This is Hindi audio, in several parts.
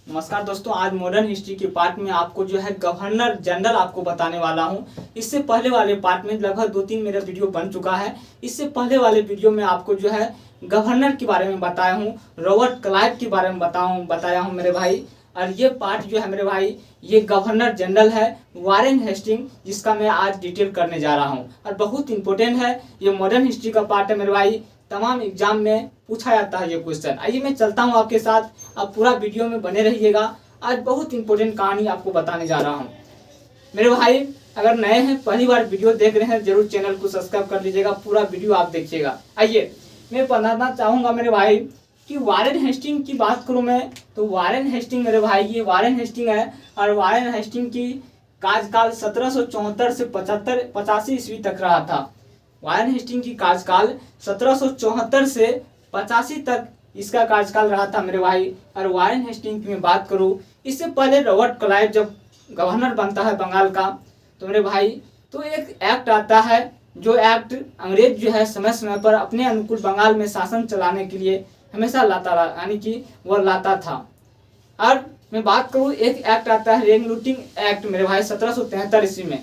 नमस्कार दोस्तों, आज मॉडर्न हिस्ट्री के पार्ट में आपको जो है गवर्नर जनरल आपको बताने वाला हूं। इससे पहले वाले पार्ट में लगभग 2-3 मेरा वीडियो बन चुका है। इससे पहले वाले वीडियो में आपको जो है गवर्नर के बारे में बताया हूं, रॉबर्ट क्लाइव के बारे में बताया हूं मेरे भाई। और ये पार्ट जो है मेरे भाई, ये गवर्नर जनरल है वारेन हेस्टिंग, जिसका मैं आज डिटेल करने जा रहा हूँ और बहुत इंपॉर्टेंट है। ये मॉडर्न हिस्ट्री का पार्ट है मेरे भाई, तमाम एग्जाम में पूछा जाता है ये क्वेश्चन। आइए मैं चलता हूँ आपके साथ, आप पूरा वीडियो में बने रहिएगा। आज बहुत इंपॉर्टेंट कहानी आपको बताने जा रहा हूँ मेरे भाई। अगर नए हैं, पहली बार वीडियो देख रहे हैं, जरूर चैनल को सब्सक्राइब कर लीजिएगा, पूरा वीडियो आप देखिएगा। आइए मैं बताना चाहूँगा मेरे भाई कि वारेन हेस्टिंग की बात करूँ मैं, तो वारेन हेस्टिंग मेरे भाई, ये वारेन हेस्टिंग है और वारेन हेस्टिंग की कार्यकाल 1774 से 85 ईस्वी तक रहा था। वारेन हेस्टिंग की कार्यकाल 1774 से 85 तक इसका कार्यकाल रहा था मेरे भाई। और वारेन हेस्टिंग की मैं बात करूं, इससे पहले रॉबर्ट क्लाइव जब गवर्नर बनता है बंगाल का, तो मेरे भाई तो एक एक्ट आता है, जो एक्ट अंग्रेज जो है समय समय पर अपने अनुकूल बंगाल में शासन चलाने के लिए हमेशा लाता, यानी कि वह लाता था। और मैं बात करूँ, एक एक्ट आता है रेगुलेटिंग एक्ट मेरे भाई 1773 ईस्वी में।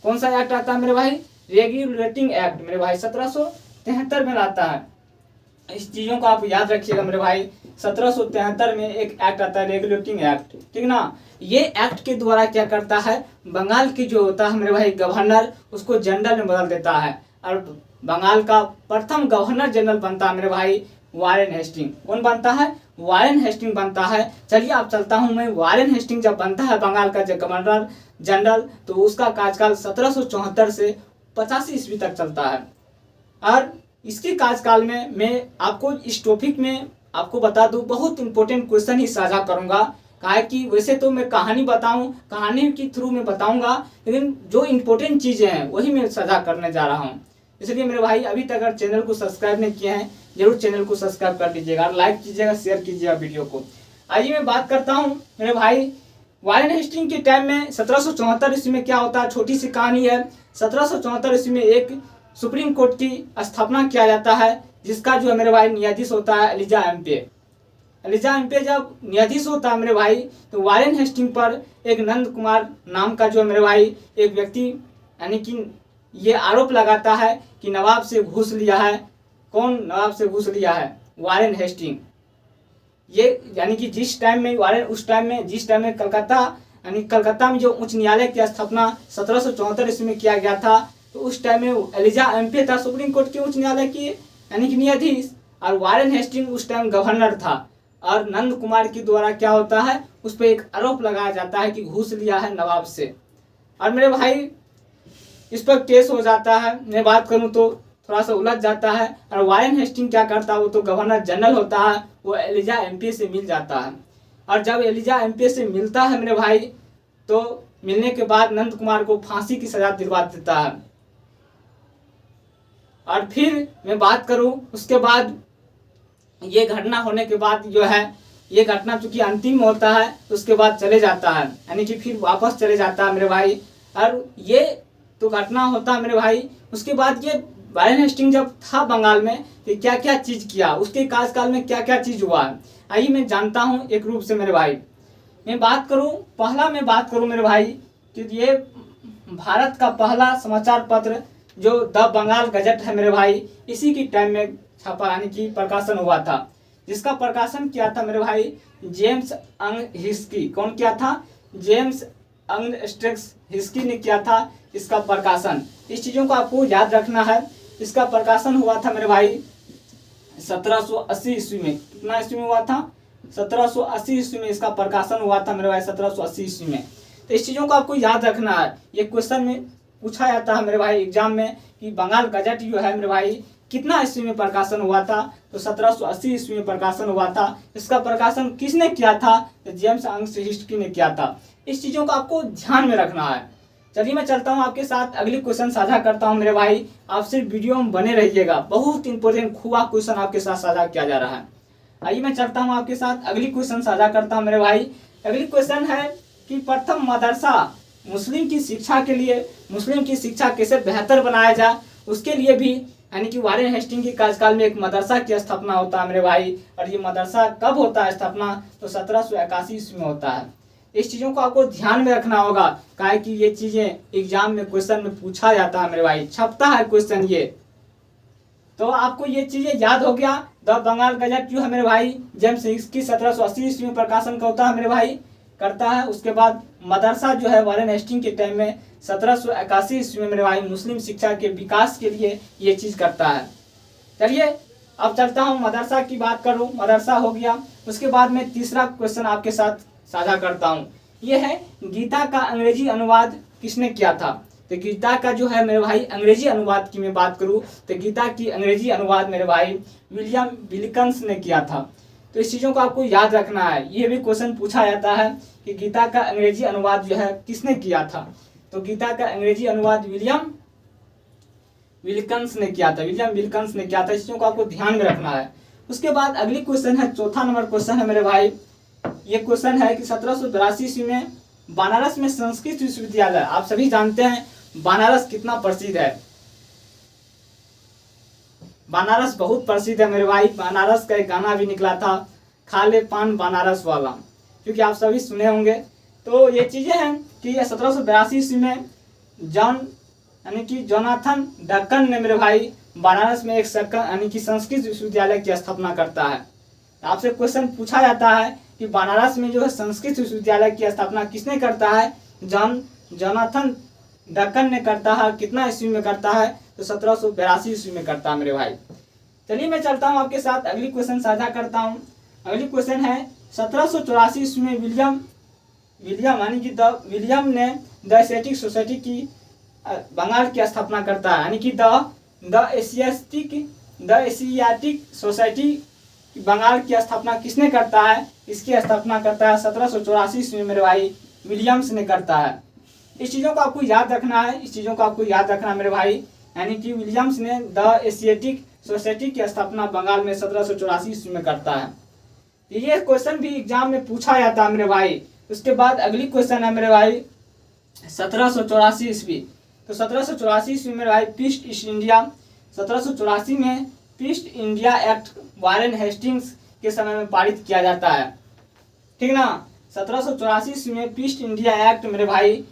कौन सा एक्ट आता है मेरे भाई? रेगुलेटिंग एक्ट मेरे भाई 1773 में लाता है। इस चीज़ों को आप याद रखिएगा मेरे भाई। 1773 में एक एक्ट आता है रेगुलेटिंग एक्ट, ठीक ना। ये एक्ट के द्वारा क्या करता है, बंगाल की जो होता है मेरे भाई गवर्नर, उसको जनरल में बदल देता है और बंगाल का प्रथम गवर्नर जनरल बनता है मेरे भाई वारेन हेस्टिंग। कौन बनता है? वारेन हेस्टिंग बनता है। चलिए आप चलता हूँ मैं। वारेन हेस्टिंग जब बनता है बंगाल का गवर्नर जनरल, तो उसका कार्यकाल 1774 से 85 ईस्वी तक चलता है। और इसके कार्यकाल में मैं आपको इस टॉपिक में आपको बता दूं, बहुत इंपॉर्टेंट क्वेश्चन ही साझा करूंगा। कहा कि वैसे तो मैं कहानी बताऊं, कहानी के थ्रू में बताऊंगा, लेकिन जो इंपॉर्टेंट चीजें हैं वही मैं साझा करने जा रहा हूं। इसलिए मेरे भाई अभी तक अगर चैनल को सब्सक्राइब नहीं किए हैं, जरूर चैनल को सब्सक्राइब कर लीजिएगा, लाइक कीजिएगा, शेयर कीजिएगा वीडियो को। आइए मैं बात करता हूँ मेरे भाई वारेन हेस्टिंग के टाइम में 1774 ईस्वी में क्या होता है। छोटी सी कहानी है। 1774 ईस्वी में एक सुप्रीम कोर्ट की स्थापना किया जाता है, जिसका जो है मेरे भाई न्यायाधीश होता है एलिजा एम्पे। एलिजा एम्पे जब न्यायाधीश होता है मेरे भाई, तो वारेन हेस्टिंग पर एक नंद कुमार नाम का जो है मेरे भाई एक व्यक्ति, यानी कि ये आरोप लगाता है कि नवाब से घूस लिया है। कौन नवाब से घूस लिया है? Warren Hasting. ये यानी कि जिस टाइम में वारेन, उस टाइम में जिस टाइम में कलकत्ता, यानी कलकत्ता में जो उच्च न्यायालय की स्थापना 1774 ईस्वी में किया गया था, तो उस टाइम में एलिजा एम्पे था सुप्रीम कोर्ट के उच्च न्यायालय की यानी कि न्यायाधीश, और वारेन हेस्टिंग उस टाइम गवर्नर था। और नंद कुमार के द्वारा क्या होता है, उस पर एक आरोप लगाया जाता है कि घूस लिया है नवाब से। और मेरे भाई इस पर केस हो जाता है। मैं बात करूं तो थोड़ा सा उलझ जाता है। और वारेन हेस्टिंग क्या करता है, वो तो गवर्नर जनरल होता है, वो एलिजा एम्पे से मिल जाता है। और जब एलिजा एम्पे से मिलता है मेरे भाई, तो मिलने के बाद नंद कुमार को फांसी की सजा दिलवा देता है। और फिर मैं बात करूं, उसके बाद ये घटना होने के बाद जो है, ये घटना चूंकि अंतिम होता है, उसके बाद चले जाता है, यानी कि फिर वापस चले जाता है मेरे भाई। और ये तो घटना होता है मेरे भाई। उसके बाद ये वारेन हेस्टिंग जब था बंगाल में, तो क्या क्या चीज किया, उसके कार्यकाल में क्या क्या चीज हुआ है, आइए मैं जानता हूँ एक रूप से मेरे भाई। मैं बात करूँ मेरे भाई कि ये भारत का पहला समाचार पत्र जो द बंगाल गजट है मेरे भाई, इसी की टाइम में छपा, यानी कि प्रकाशन हुआ था, जिसका प्रकाशन किया था मेरे भाई जेम्स अंग हिस्की। कौन किया था? जेम्स अंग स्ट्रेक्स हिस्की ने किया था इसका प्रकाशन। इस चीज़ों को आपको याद रखना है। इसका प्रकाशन हुआ था मेरे भाई 1780 ईस्वी में। कितना ईस्वी में हुआ था? 1780 ईस्वी में इसका प्रकाशन हुआ था मेरे भाई, 1780 ईस्वी में। तो इस चीज़ों को आपको याद रखना है। ये क्वेश्चन में पूछा जाता है मेरे भाई एग्जाम में कि बंगाल गजट जो है मेरे भाई कितना ईस्वी में प्रकाशन हुआ था, तो 1780 ईस्वी में प्रकाशन हुआ था। इसका प्रकाशन किसने किया था? तो जेम्स अंग हिस्की ने किया था। इस चीज़ों को आपको ध्यान में रखना है। चलिए मैं चलता हूँ आपके साथ, अगली क्वेश्चन साझा करता हूँ मेरे भाई। आप सिर्फ वीडियो में बने रहिएगा, बहुत इंपॉर्टेंट खुआ क्वेश्चन आपके साथ साझा किया जा रहा है। आइए मैं चलता हूँ आपके साथ, अगली क्वेश्चन साझा करता हूँ मेरे भाई। अगली क्वेश्चन है कि प्रथम मदरसा मुस्लिम की शिक्षा के लिए, मुस्लिम की शिक्षा कैसे बेहतर बनाया जाए, उसके लिए भी यानी कि वारेन हेस्टिंग के कार्यकाल में एक मदरसा की स्थापना होता है मेरे भाई। और ये मदरसा कब होता है स्थापना, तो 1781 ईस्वी में होता है। इस चीज़ों को आपको ध्यान में रखना होगा, काहे कि ये चीज़ें एग्जाम में क्वेश्चन में पूछा जाता है मेरे भाई, छपता है क्वेश्चन ये। तो आपको ये चीज़ें याद हो गया। द बंगाल गजट जो है मेरे भाई जेम्स हिक्स की 1780 ईस्वी में प्रकाशन का होता है मेरे भाई, करता है। उसके बाद मदरसा जो है वारेन हेस्टिंग के टाइम में 1781 ईस्वी में मेरे भाई मुस्लिम शिक्षा के विकास के लिए ये चीज़ करता है। चलिए अब चलता हूँ मदरसा की बात करूँ, मदरसा हो गया। उसके बाद में तीसरा क्वेश्चन आपके साथ साझा करता हूँ, ये है गीता का अंग्रेजी अनुवाद किसने किया था। तो गीता का जो है मेरे भाई अंग्रेजी अनुवाद की मैं बात करूँ तो गीता की अंग्रेजी अनुवाद मेरे भाई विलियम विल्किंस ने किया था। तो इस चीज़ों को आपको याद रखना है, ये भी क्वेश्चन पूछा जाता है कि गीता का अंग्रेजी अनुवाद जो है किसने किया था। तो गीता का अंग्रेजी अनुवाद विलियम विल्किंस ने किया था, विलियम विल्किंस ने किया था। इस चीज़ों को आपको ध्यान में रखना है। उसके बाद अगली क्वेश्चन है, चौथा नंबर क्वेश्चन है मेरे भाई। ये क्वेश्चन है कि 1782 ईस्वी में बनारस में संस्कृत विश्वविद्यालय, आप सभी जानते हैं बनारस कितना प्रसिद्ध है, बनारस बहुत प्रसिद्ध है मेरे भाई। बनारस का एक गाना भी निकला था, खाले पान बनारस वाला, क्योंकि आप सभी सुने होंगे। तो ये चीज़ें हैं कि 1782 ईस्वी में जॉन यानी कि जोनाथन डक्कन ने मेरे भाई बनारस में एक यानी कि संस्कृत विश्वविद्यालय की स्थापना करता है। आपसे क्वेश्चन पूछा जाता है कि बनारस में जो है संस्कृत विश्वविद्यालय की स्थापना किसने करता है, जोनाथन डक्कन ने करता है। कितना ईस्वी में करता है, तो 1782 ईस्वी में करता है मेरे भाई। चलिए मैं चलता हूँ आपके साथ, अगली क्वेश्चन साझा करता हूँ। अगली क्वेश्चन है 1784 ईस्वी में विलियम यानी कि विलियम ने द एशियाटिक सोसाइटी की बंगाल की स्थापना करता है, यानी कि द एशियाटिक सोसाइटी बंगाल की स्थापना किसने करता है, इसकी स्थापना करता है 1784 ईस्वी में मेरे भाई विलियम्स ने करता है। इस चीज़ों को आपको याद रखना है, इस चीज़ों को आपको याद रखना है मेरे भाई, यानी कि विलियम्स ने द एशियाटिक सोसाइटी की स्थापना बंगाल में 1784 ईस्वी में करता है। ये क्वेश्चन भी एग्जाम में पूछा जाता है मेरे भाई। उसके बाद अगली क्वेश्चन है मेरे भाई 1784 ईस्वी। तो 1784 ईस्वी में मेरे भाई पीस ईस्ट इंडिया, 1784 में Pitt's India act Warren Hastings के समय में पारित किया जाता है, ठीक ना। 1784 ईस्वी में पीस इंडिया एक्ट मेरे भाई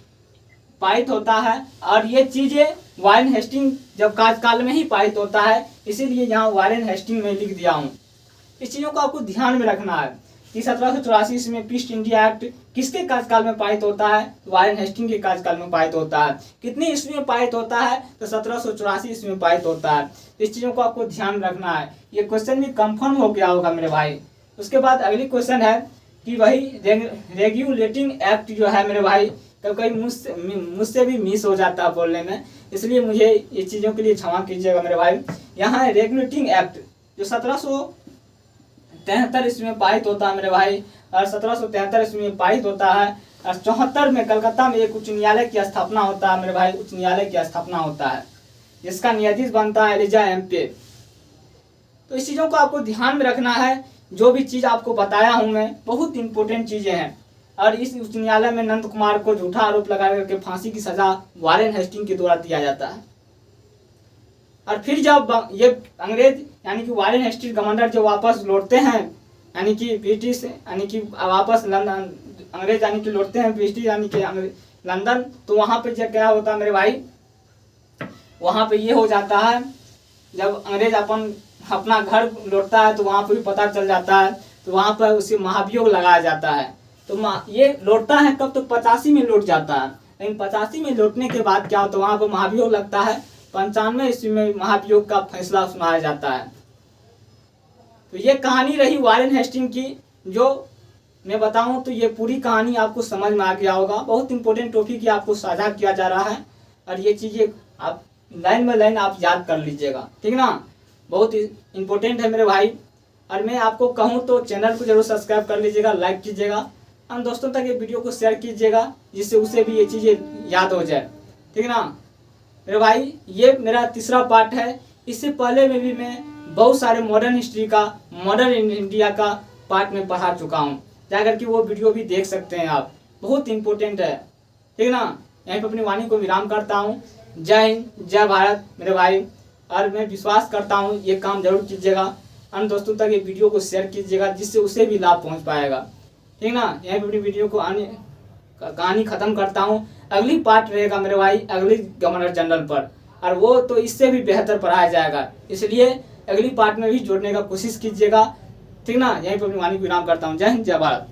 पारित होता है। और ये चीज़ें वारेन हेस्टिंग जब कार्यकाल में ही पारित होता है, इसीलिए यहाँ वारेन हेस्टिंग में लिख दिया हूँ। इस चीज़ों को आपको ध्यान में रखना है कि 1784 ईस्वी में पीस इंडिया एक्ट किसके कार्यकाल में पारित होता है, वारेन हेस्टिंग के कार्यकाल में पारित होता है। कितनी ईस्वी में पारित होता है, तो 1784 ईस्वी में पारित होता है। इस चीज़ों को आपको ध्यान रखना है, ये क्वेश्चन भी कंफर्म हो गया होगा मेरे भाई। उसके बाद अगली क्वेश्चन है कि वही रेगुलेटिंग एक्ट जो है मेरे भाई, कभी मुझसे भी मिस हो जाता है बोलने में, इसलिए मुझे ये चीज़ों के लिए क्षमा कीजिएगा मेरे भाई। यहाँ है रेगुलेटिंग एक्ट जो 1773 ईस्वी में पारित होता है मेरे भाई, और 1773 ईस्वी में पारित होता है। और 74 में कलकत्ता में एक उच्च न्यायालय की स्थापना होता है मेरे भाई, उच्च न्यायालय की स्थापना होता है, जिसका न्यायाधीश बनता है एलिजा एम्पे। तो इस चीज़ों को आपको ध्यान में रखना है, जो भी चीज़ आपको बताया हूँ मैं, बहुत इंपॉर्टेंट चीज़ें हैं। और इस उच्च न्यायालय में नंद कुमार को झूठा आरोप लगा करके फांसी की सजा वारेन हेस्टिंग के द्वारा दिया जाता है। और फिर जब ये अंग्रेज यानी कि वारेन हेस्टिंग कमांडर जो वापस लौटते हैं, यानी कि ब्रिटिश यानी कि वापस लंदन, अंग्रेज यानी कि लौटते हैं ब्रिटिश यानी कि लंदन, तो वहाँ पे क्या क्या होता है मेरे भाई, वहाँ पे ये हो जाता है, जब अंग्रेज अपना घर लौटता है तो वहाँ पे भी पता चल जाता है, तो वहाँ पर उसे महाभियोग लगाया जाता है। तो ये लौटता है कब, तो 85 में लौट जाता है। लेकिन 85 में लौटने के बाद क्या होता है, वहाँ पर महाभियोग लगता है। 95 ईस्वी में महाभियोग का फैसला सुनाया जाता है। तो ये कहानी रही वारेन हेस्टिंग की, जो मैं बताऊं तो ये पूरी कहानी आपको समझ में आ गया होगा। बहुत इंपॉर्टेंट टॉपिक ही आपको साझा किया जा रहा है, और ये चीज़ें आप लाइन बाय लाइन आप याद कर लीजिएगा, ठीक ना। बहुत इंपॉर्टेंट है मेरे भाई। और मैं आपको कहूँ तो चैनल को जरूर सब्सक्राइब कर लीजिएगा, लाइक कीजिएगा, और दोस्तों तक ये वीडियो को शेयर कीजिएगा, जिससे उसे भी ये चीज़ें याद हो जाए, ठीक ना मेरे भाई। ये मेरा तीसरा पार्ट है। इससे पहले में भी मैं बहुत सारे मॉडर्न हिस्ट्री का, मॉडर्न इंडिया का पार्ट में पढ़ा चुका हूँ, जाकर के वो वीडियो भी देख सकते हैं आप, बहुत इंपॉर्टेंट है, ठीक ना। यहीं पर अपनी वाणी को विराम करता हूँ। जय हिंद, जय भारत मेरे भाई। और मैं विश्वास करता हूँ ये काम जरूर कीजिएगा। अन्य दोस्तों तक ये वीडियो को शेयर कीजिएगा जिससे उसे भी लाभ पहुँच पाएगा। ठीक ना, यहीं पर अपनी वीडियो को कहानी ख़त्म करता हूँ। अगली पार्ट रहेगा मेरे भाई अगली गवर्नर जनरल पर, और वो तो इससे भी बेहतर पढ़ाया जाएगा, इसलिए अगली पार्ट में भी जोड़ने का कोशिश कीजिएगा। ठीक ना, यहीं पर अपनी वाणी को विराम करता हूँ। जय हिंद, जय भारत।